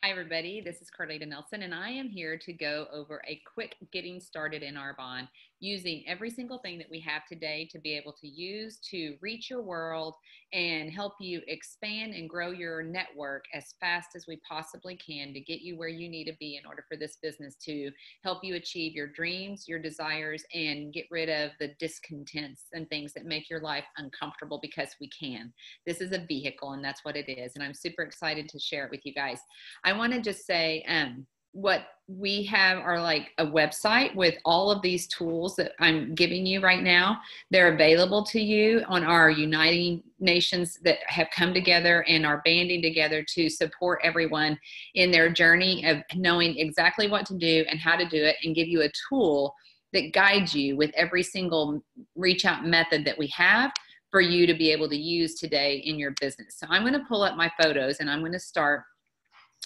Hi, everybody. This is Carleeta Nelson, and I am here to go over a quick getting started in Arbonne using every single thing that we have today to be able to use to reach your world and help you expand and grow your network as fast as we possibly can to get you where you need to be in order for this business to help you achieve your dreams, your desires, and get rid of the discontents and things that make your life uncomfortable because we can. This is a vehicle, and that's what it is. And I'm super excited to share it with you guys. I want to just say what we have are like a website with all of these tools that I'm giving you right now. They're available to you on our Uniting Nations that have come together and are banding together to support everyone in their journey of knowing exactly what to do and how to do it, and give you a tool that guides you with every single reach out method that we have for you to be able to use today in your business. So I'm going to pull up my photos and I'm going to start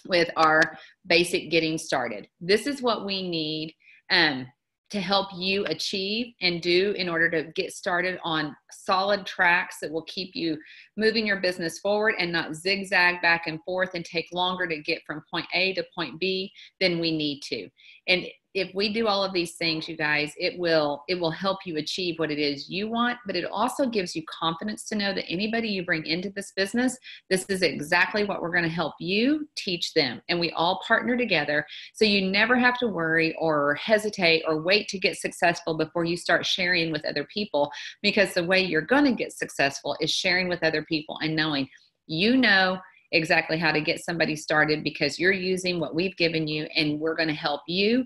with our basic getting started. This is what we need to help you achieve and do in order to get started on solid tracks that will keep you moving your business forward and not zigzag back and forth and take longer to get from point A to point B than we need to. And if we do all of these things, you guys, it will help you achieve what it is you want, but it also gives you confidence to know that anybody you bring into this business, this is exactly what we're going to help you teach them. And we all partner together. So you never have to worry or hesitate or wait to get successful before you start sharing with other people, because the way you're going to get successful is sharing with other people and knowing you know exactly how to get somebody started because you're using what we've given you, and we're going to help you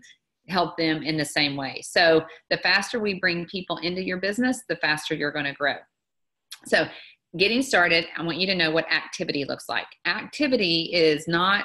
help them in the same way. So the faster we bring people into your business, the faster you're going to grow. So getting started, I want you to know what activity looks like. Activity is not,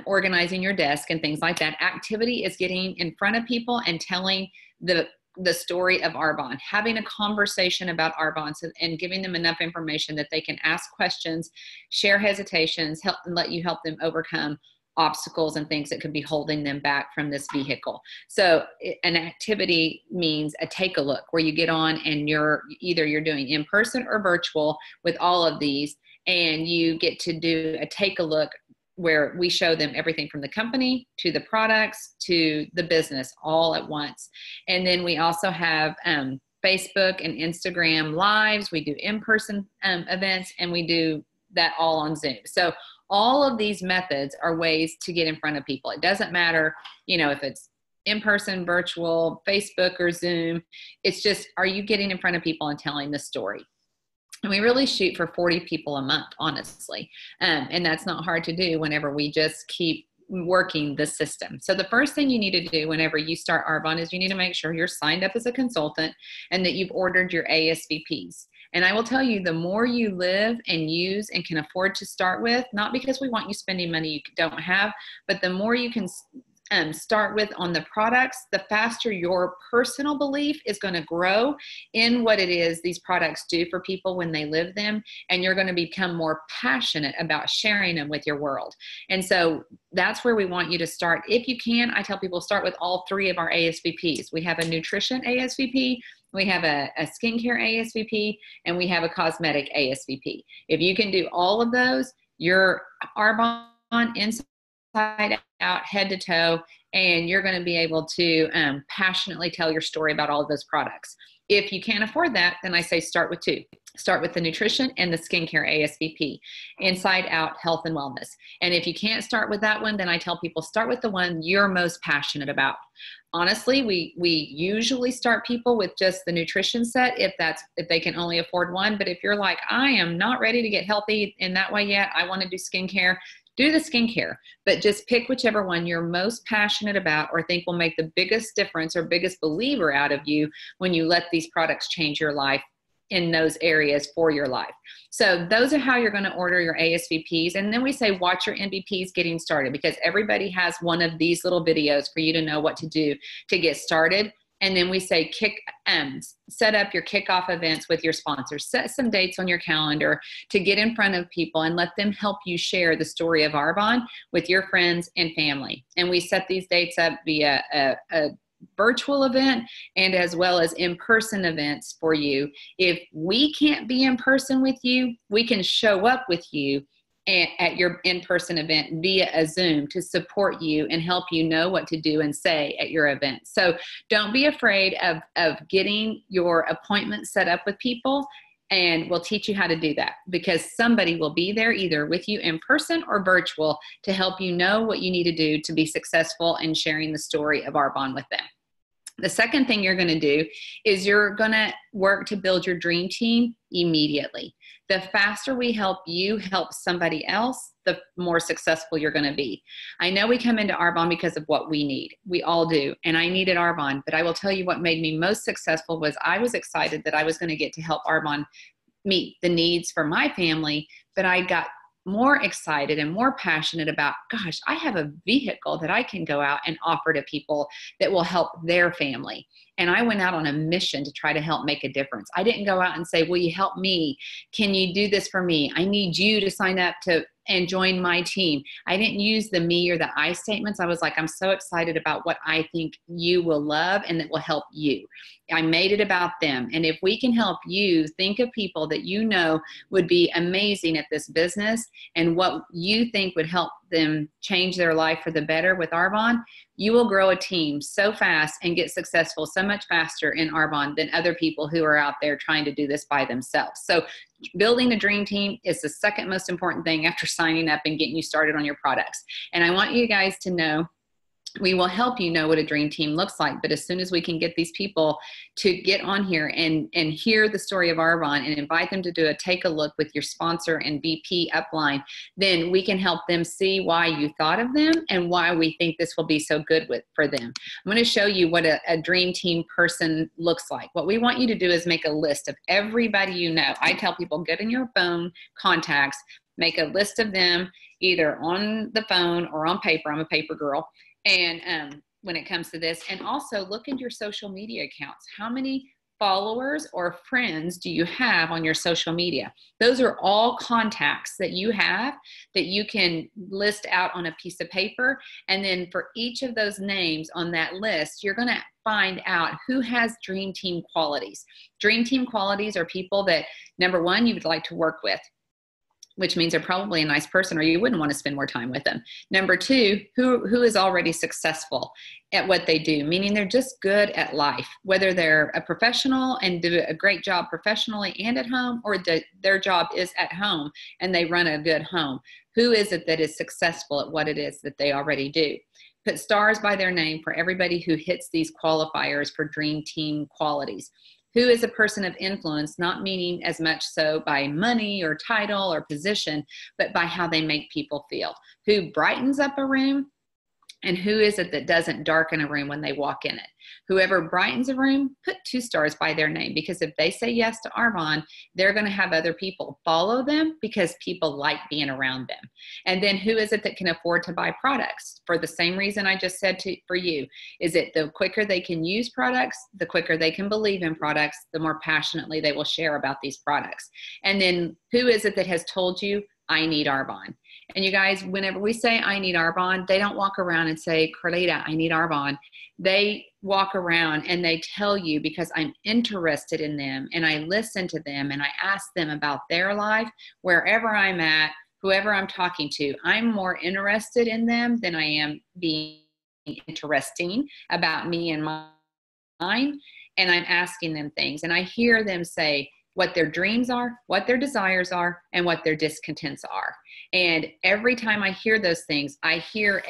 organizing your desk and things like that. Activity is getting in front of people and telling the story of Arbonne, having a conversation about Arbonne, and giving them enough information that they can ask questions, share hesitations, help and let you help them overcome obstacles and things that could be holding them back from this vehicle. So an activity means a take a look, where you get on and you're doing in person or virtual with all of these, and you get to do a take a look where we show them everything from the company to the products to the business all at once. And then we also have Facebook and Instagram lives. We do in-person events, and we do that all on Zoom. So all of these methods are ways to get in front of people. It doesn't matter, if it's in person, virtual, Facebook, or Zoom. It's just, are you getting in front of people and telling the story? And we really shoot for 40 people a month, honestly. And that's not hard to do whenever we just keep working the system. So the first thing you need to do whenever you start Arbonne is you need to make sure you're signed up as a consultant and that you've ordered your ASVPs. And I will tell you, the more you live and use and can afford to start with, not because we want you spending money you don't have, but the more you can start with on the products, the faster your personal belief is going to grow in what it is these products do for people when they live them, and you're going to become more passionate about sharing them with your world. And so that's where we want you to start. If you can, I tell people start with all three of our ASVPs. We have a nutrition ASVP, we have a skincare ASVP, and we have a cosmetic ASVP. If you can do all of those, you're Arbonne inside out, head to toe, and you're going to be able to passionately tell your story about all of those products. If you can't afford that, then I say start with two. Start with the nutrition and the skincare ASVP, inside out health and wellness. And if you can't start with that one, then I tell people start with the one you're most passionate about. Honestly, we usually start people with just the nutrition set if they can only afford one. But if you're like, I am not ready to get healthy in that way yet, I want to do skincare, do the skincare, but just pick whichever one you're most passionate about or think will make the biggest difference or biggest believer out of you when you let these products change your life in those areas for your life. So those are how you're going to order your ASVPs. And then we say, watch your MVPs getting started, because everybody has one of these little videos for you to know what to do to get started. And then we say set up your kickoff events with your sponsors. Set some dates on your calendar to get in front of people and let them help you share the story of Arbonne with your friends and family. And we set these dates up via a virtual event and as well as in-person events for you. If we can't be in person with you, we can show up with you at your in-person event via a Zoom to support you and help you know what to do and say at your event. So don't be afraid of getting your appointment set up with people, and we'll teach you how to do that, because somebody will be there either with you in person or virtual to help you know what you need to do to be successful in sharing the story of Arbonne with them. The second thing you're going to do is you're going to work to build your dream team immediately. The faster we help you help somebody else, the more successful you're going to be. I know we come into Arbonne because of what we need. We all do. And I needed Arbonne, but I will tell you what made me most successful was I was excited that I was going to get to help Arbonne meet the needs for my family, but I got more excited and more passionate about, gosh, I have a vehicle that I can go out and offer to people that will help their family. And I went out on a mission to try to help make a difference. I didn't go out and say, will you help me? Can you do this for me? I need you to sign up to and join my team. I didn't use the me or the I statements. I was like, I'm so excited about what I think you will love and that will help you. I made it about them. And if we can help you think of people that you know would be amazing at this business and what you think would help them change their life for the better with Arbonne, you will grow a team so fast and get successful so much faster in Arbonne than other people who are out there trying to do this by themselves. So building a dream team is the second most important thing after signing up and getting you started on your products. And I want you guys to know, we will help you know what a dream team looks like. But as soon as we can get these people to get on here and hear the story of Arbonne and invite them to do a take a look with your sponsor and VP upline, then we can help them see why you thought of them and why we think this will be so good for them. I'm going to show you what a dream team person looks like. What we want you to do is make a list of everybody you know. I tell people, get in your phone contacts, make a list of them either on the phone or on paper. I'm a paper girl. And when it comes to this, and also look into your social media accounts. How many followers or friends do you have on your social media? Those are all contacts that you have that you can list out on a piece of paper. And then for each of those names on that list, you're going to find out who has dream team qualities. Dream team qualities are people that, number one, you would like to work with, which means they're probably a nice person or you wouldn't want to spend more time with them. Number two, who is already successful at what they do, meaning they're just good at life, whether they're a professional and do a great job professionally and at home, or their job is at home and they run a good home. Who is it that is successful at what it is that they already do? Put stars by their name for everybody who hits these qualifiers for dream team qualities. Who is a person of influence, not meaning as much so by money or title or position, but by how they make people feel. Who brightens up a room, and who is it that doesn't darken a room when they walk in it? Whoever brightens a room, put 2 stars by their name, because if they say yes to Arbonne, they're going to have other people follow them because people like being around them. And then who is it that can afford to buy products? For the same reason I just said for you, is it the quicker they can use products, the quicker they can believe in products, the more passionately they will share about these products. And then who is it that has told you, I need Arbonne? And you guys, whenever we say I need Arbonne, they don't walk around and say, Carleeta, I need Arbonne. They walk around and they tell you, because I'm interested in them and I listen to them and I ask them about their life, wherever I'm at, whoever I'm talking to. I'm more interested in them than I am being interesting about me and mine. And I'm asking them things, and I hear them say what their dreams are, what their desires are, and what their discontents are. And every time I hear those things, I hear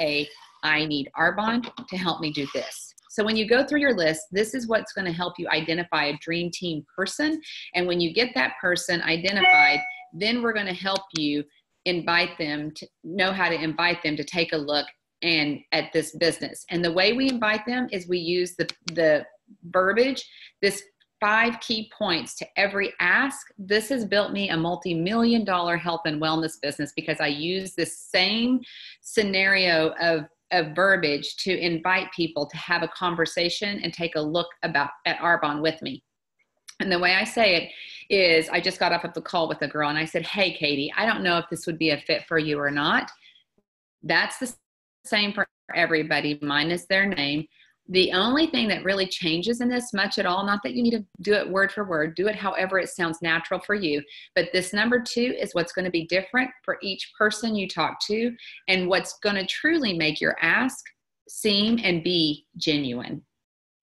I need Arbonne to help me do this. So when you go through your list, this is what's going to help you identify a dream team person. And when you get that person identified, then we're going to help you invite them to know how to invite them to take a look and at this business. And the way we invite them is we use the verbiage, this 5 key points to every ask. This has built me a multi-million-dollar health and wellness business because I use this same scenario of verbiage to invite people to have a conversation and take a look at Arbonne with me. And the way I say it is, I just got off of the call with a girl and I said, hey, Katie, I don't know if this would be a fit for you or not. That's the same for everybody, minus their name. The only thing that really changes in this much at all, not that you need to do it word for word, do it however it sounds natural for you, but this number 2 is what's going to be different for each person you talk to, and what's going to truly make your ask seem and be genuine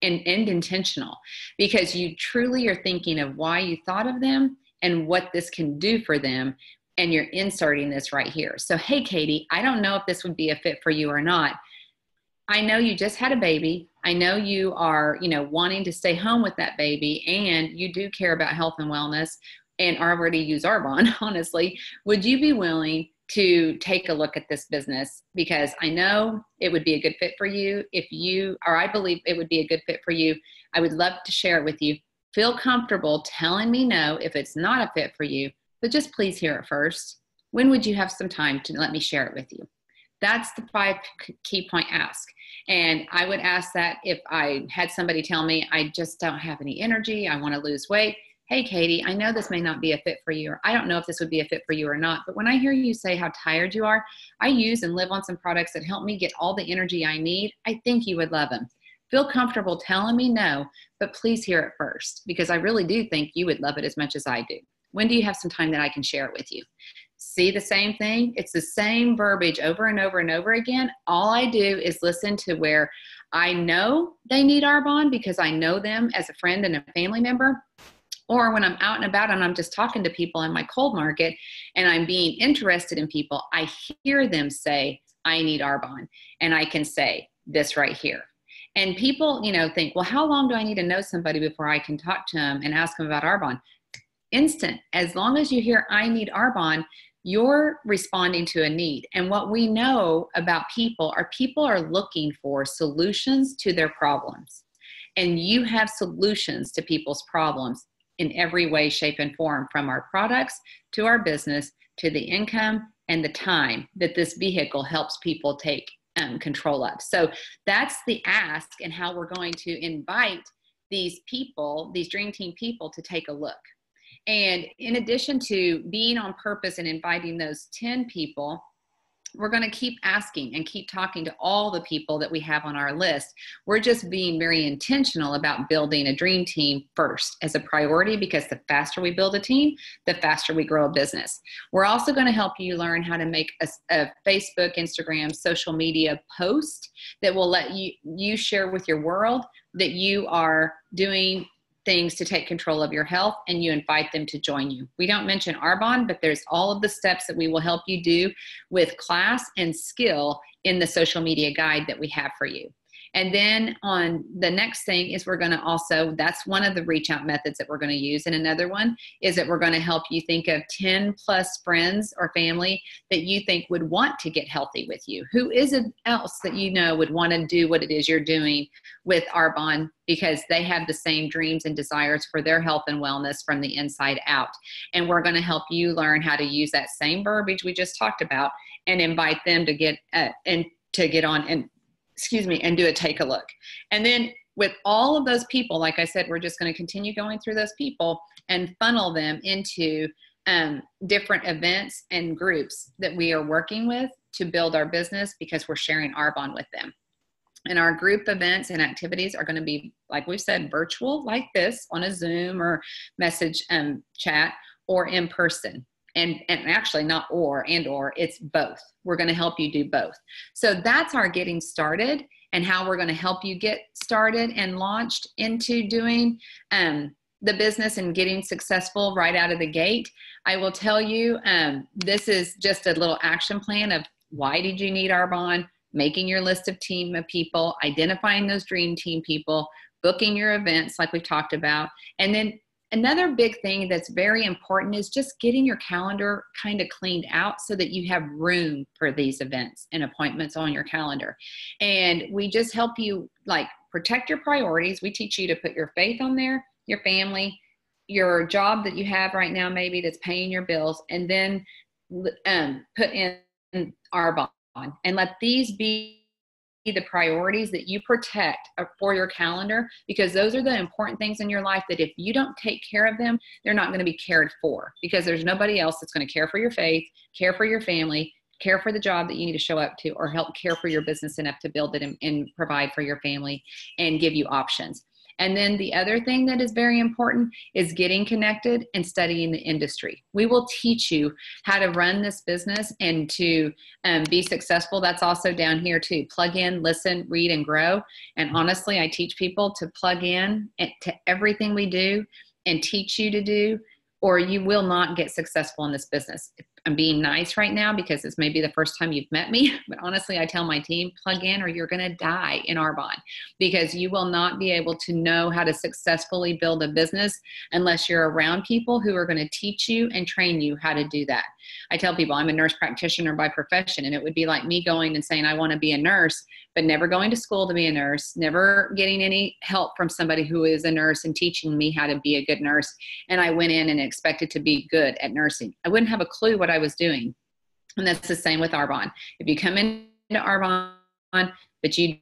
and intentional, because you truly are thinking of why you thought of them and what this can do for them, and you're inserting this right here. So, hey, Katie, I don't know if this would be a fit for you or not. I know you just had a baby. I know you are, wanting to stay home with that baby, and you do care about health and wellness and already use Arbonne, honestly. Would you be willing to take a look at this business? Because I know it would be a good fit for you I believe it would be a good fit for you. I would love to share it with you. Feel comfortable telling me no if it's not a fit for you, but just please hear it first. When would you have some time to let me share it with you? That's the 5 key point ask. And I would ask that if I had somebody tell me, I just don't have any energy, I want to lose weight. Hey, Katie, I know this may not be a fit for you, or I don't know if this would be a fit for you or not, but when I hear you say how tired you are, I use and live on some products that help me get all the energy I need. I think you would love them. Feel comfortable telling me no, but please hear it first, because I really do think you would love it as much as I do. When do you have some time that I can share it with you? See the same thing? It's the same verbiage over and over and over again. All I do is listen to where I know they need Arbonne because I know them as a friend and a family member, or when I'm out and about and I'm just talking to people in my cold market and I'm being interested in people, I hear them say, I need Arbonne. And I can say this right here. And people, think, well, how long do I need to know somebody before I can talk to them and ask them about Arbonne? Instant. As long as you hear I need Arbonne, you're responding to a need. And what we know about people are looking for solutions to their problems. And you have solutions to people's problems in every way, shape, and form, from our products to our business to the income and the time that this vehicle helps people take control of. So that's the ask, and how we're going to invite these people, these Dream Team people, to take a look. And in addition to being on purpose and inviting those 10 people, we're going to keep asking and keep talking to all the people that we have on our list. We're just being very intentional about building a dream team first as a priority, because the faster we build a team, the faster we grow a business. We're also going to help you learn how to make a Facebook, Instagram, social media post that will let you share with your world that you are doing things to take control of your health, and you invite them to join you. We don't mention Arbonne, but there's all of the steps that we will help you do with class and skill in the social media guide that we have for you. And then on the next thing is we're going to also, that's one of the reach out methods that we're going to use. And another one is that we're going to help you think of 10 plus friends or family that you think would want to get healthy with you. Who is it else that would want to do what it is you're doing with Arbonne, because they have the same dreams and desires for their health and wellness from the inside out. And we're going to help you learn how to use that same verbiage we just talked about and invite them to get on and do a take a look. And then with all of those people, like I said, we're just going to continue going through those people and funnel them into different events and groups that we are working with to build our business, because we're sharing Arbonne with them. And our group events and activities are going to be, like we've said, virtual, like this, on a Zoom or message chat, or in person. And actually not or, it's both. We're going to help you do both. So that's our getting started, and how we're going to help you get started and launched into doing the business and getting successful right out of the gate. I will tell you, this is just a little action plan of why did you need Arbonne, making your list of team of people, identifying those dream team people, booking your events like we've talked about. And then another big thing that's very important is just getting your calendar kind of cleaned out so that you have room for these events and appointments on your calendar. And we just help you protect your priorities. We teach you to put your faith on there, your family, your job that you have right now, maybe that's paying your bills, and then put in Arbonne, and let these be the priorities that you protect for your calendar, because those are the important things in your life that if you don't take care of them, they're not going to be cared for, because there's nobody else that's going to care for your faith, care for your family, care for the job that you need to show up to, or help care for your business enough to build it and provide for your family and give you options. And then the other thing that is very important is getting connected and studying the industry. We will teach you how to run this business and to be successful. That's also down here too. Plug in, listen, read, and grow. And honestly, I teach people to plug in to everything we do and teach you to do, or you will not get successful in this business. I'm being nice right now because it's maybe the first time you've met me, but honestly, I tell my team, plug in or you're going to die in Arbonne, because you will not be able to know how to successfully build a business unless you're around people who are going to teach you and train you how to do that. I tell people I'm a nurse practitioner by profession, and it would be like me going and saying I want to be a nurse, but never going to school to be a nurse, never getting any help from somebody who is a nurse and teaching me how to be a good nurse. And I went in and expected to be good at nursing. I wouldn't have a clue what I was doing. And that's the same with Arbonne. If you come into Arbonne, but you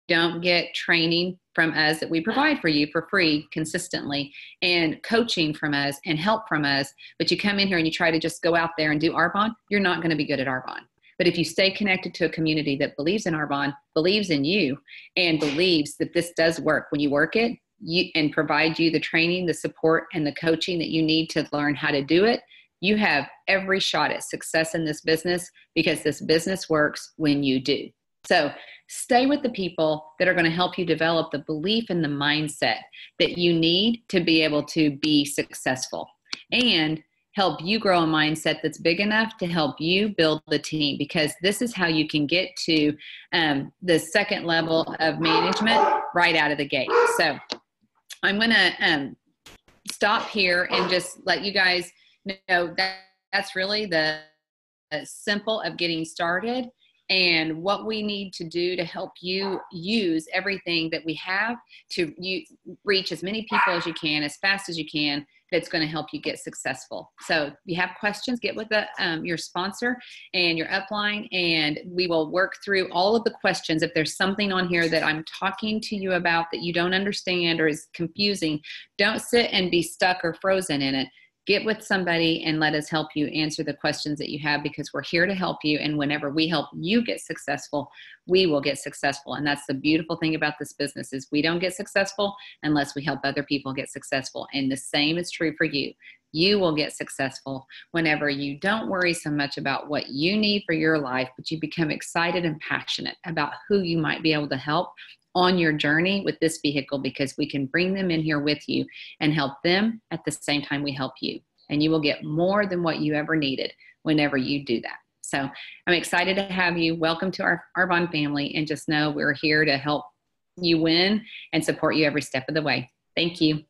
don't get training from us that we provide for you for free consistently, and coaching from us and help from us, but you come in here and you try to just go out there and do Arbonne, you're not going to be good at Arbonne. But if you stay connected to a community that believes in Arbonne, believes in you, and believes that this does work, when you work it, and provide you the training, the support, and the coaching that you need to learn how to do it, you have every shot at success in this business, because this business works when you do. So stay with the people that are going to help you develop the belief and the mindset that you need to be able to be successful, and help you grow a mindset that's big enough to help you build the team, because this is how you can get to the second level of management right out of the gate. So I'm going to stop here and just let you guys know that that's really the simple of getting started, and what we need to do to help you use everything that we have to reach as many people as you can, as fast as you can, that's going to help you get successful. So if you have questions, get with your sponsor and your upline, and we will work through all of the questions. If there's something on here that I'm talking to you about that you don't understand or is confusing, don't sit and be stuck or frozen in it. Get with somebody and let us help you answer the questions that you have, because we're here to help you. And whenever we help you get successful, we will get successful. And that's the beautiful thing about this business, is we don't get successful unless we help other people get successful. And the same is true for you. You will get successful whenever you don't worry so much about what you need for your life, but you become excited and passionate about who you might be able to help on your journey with this vehicle, because we can bring them in here with you and help them at the same time we help you. And you will get more than what you ever needed whenever you do that. So I'm excited to have you. Welcome to our Arbonne family, and just know we're here to help you win and support you every step of the way. Thank you.